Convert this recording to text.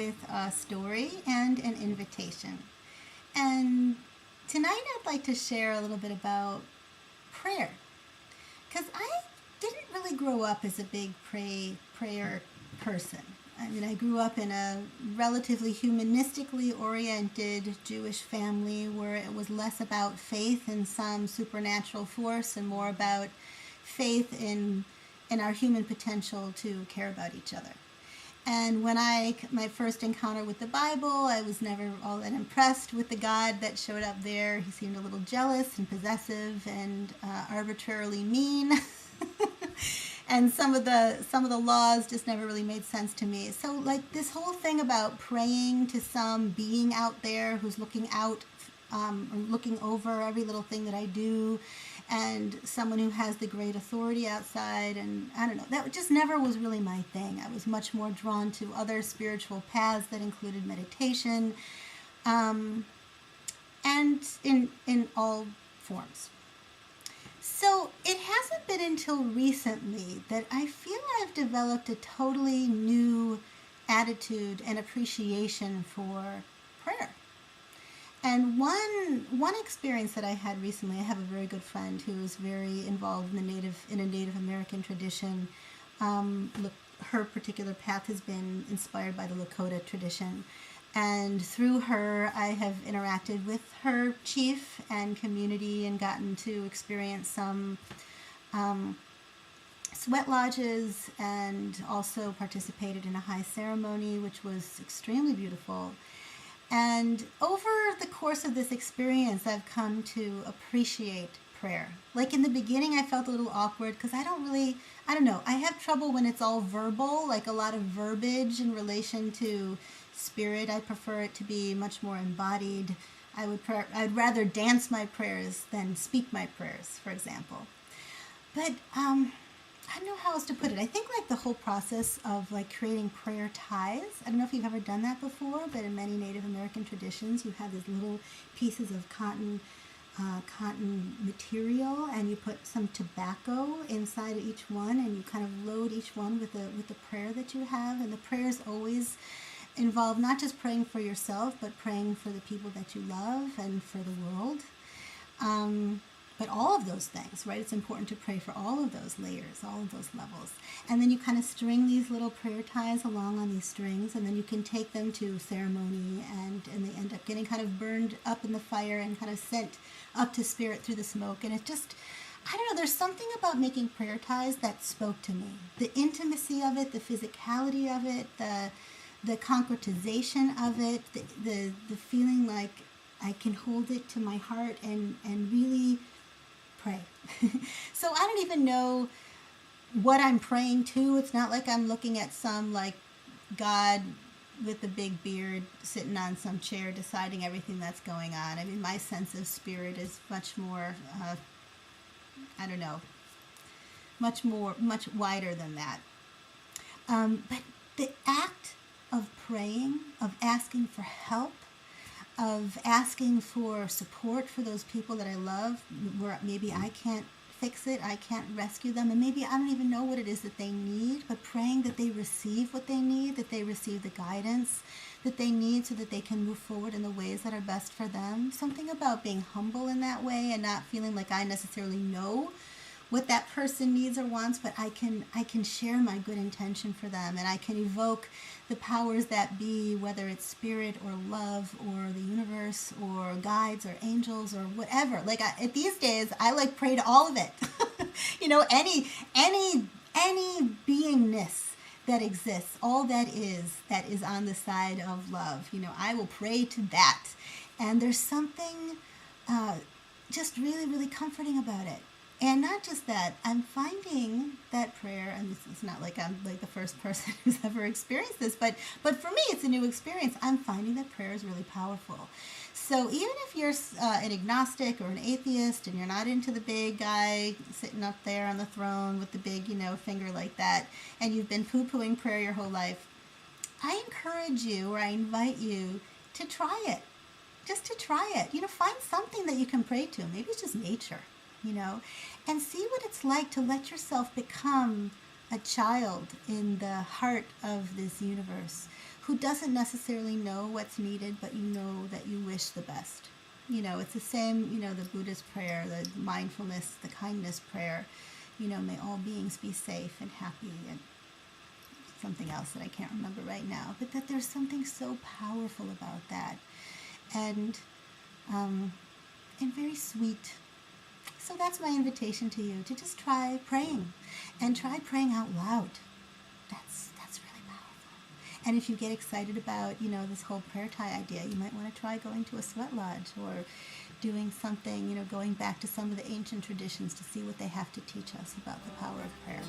with a story and an invitation. And tonight I'd like to share a little bit about prayer. Because I didn't really grow up as a big prayer person. I mean, I grew up in a relatively humanistically oriented Jewish family where it was less about faith in some supernatural force and more about faith in our human potential to care about each other. And when my first encounter with the Bible, I was never all that impressed with the God that showed up there. He seemed a little jealous and possessive and arbitrarily mean. And some of the laws just never really made sense to me. So like this whole thing about praying to some being out there who's looking out, or looking over every little thing that I do, and someone who has the great authority outside, and I don't know, that just never was really my thing. I was much more drawn to other spiritual paths that included meditation, and in all forms. So it hasn't been until recently that I feel I've developed a totally new attitude and appreciation for prayer. And one experience that I had recently, I have a very good friend who is very involved in a Native American tradition. Her particular path has been inspired by the Lakota tradition. And through her, I have interacted with her chief and community and gotten to experience some sweat lodges, and also participated in a high ceremony, which was extremely beautiful. And over the course of this experience, I've come to appreciate prayer. Like in the beginning, I felt a little awkward because I don't know, I have trouble when it's all verbal, like a lot of verbiage in relation to spirit. I prefer it to be much more embodied. I'd rather dance my prayers than speak my prayers, for example. But I don't know how else to put it. I think like the whole process of like creating prayer ties. I don't know if you've ever done that before, but in many Native American traditions, you have these little pieces of cotton material, and you put some tobacco inside each one, and you kind of load each one with the prayer that you have. And the prayers always involve not just praying for yourself, but praying for the people that you love and for the world. But all of those things, right? It's important to pray for all of those layers, all of those levels. And then you kind of string these little prayer ties along on these strings, and then you can take them to ceremony, and they end up getting kind of burned up in the fire and kind of sent up to spirit through the smoke. And it just, I don't know, there's something about making prayer ties that spoke to me. The intimacy of it, the physicality of it, the concretization of it, the feeling like I can hold it to my heart and really pray. So I don't even know what I'm praying to. It's not like I'm looking at some like God with a big beard sitting on some chair deciding everything that's going on. I mean, my sense of spirit is much more, I don't know, much wider than that. But the act of praying, of asking for help, of asking for support for those people that I love, where maybe I can't fix it, I can't rescue them, and maybe I don't even know what it is that they need, but praying that they receive what they need, that they receive the guidance that they need so that they can move forward in the ways that are best for them. Something about being humble in that way and not feeling like I necessarily know what that person needs or wants, but I can share my good intention for them, and I can evoke the powers that be, whether it's spirit or love or the universe or guides or angels or whatever. Like these days, I like pray to all of it. You know, any beingness that exists, all that is on the side of love. You know, I will pray to that, and there's something just really, really comforting about it. And not just that, I'm finding that prayer, and this is not like I'm like the first person who's ever experienced this, but for me it's a new experience. I'm finding that prayer is really powerful. So even if you're an agnostic or an atheist and you're not into the big guy sitting up there on the throne with the big, finger like that, and you've been poo-pooing prayer your whole life, I encourage you, or I invite you to try it. Just to try it. Find something that you can pray to. Maybe it's just nature. And see what it's like to let yourself become a child in the heart of this universe, who doesn't necessarily know what's needed, but you know that you wish the best. It's the same, the Buddha's prayer, the mindfulness, the kindness prayer, may all beings be safe and happy, and something else that I can't remember right now, but that there's something so powerful about that, and very sweet. So that's my invitation to you, to just try praying, and try praying out loud. That's really powerful. And if you get excited about, this whole prayer tie idea, you might want to try going to a sweat lodge, or doing something, going back to some of the ancient traditions to see what they have to teach us about the power of prayer.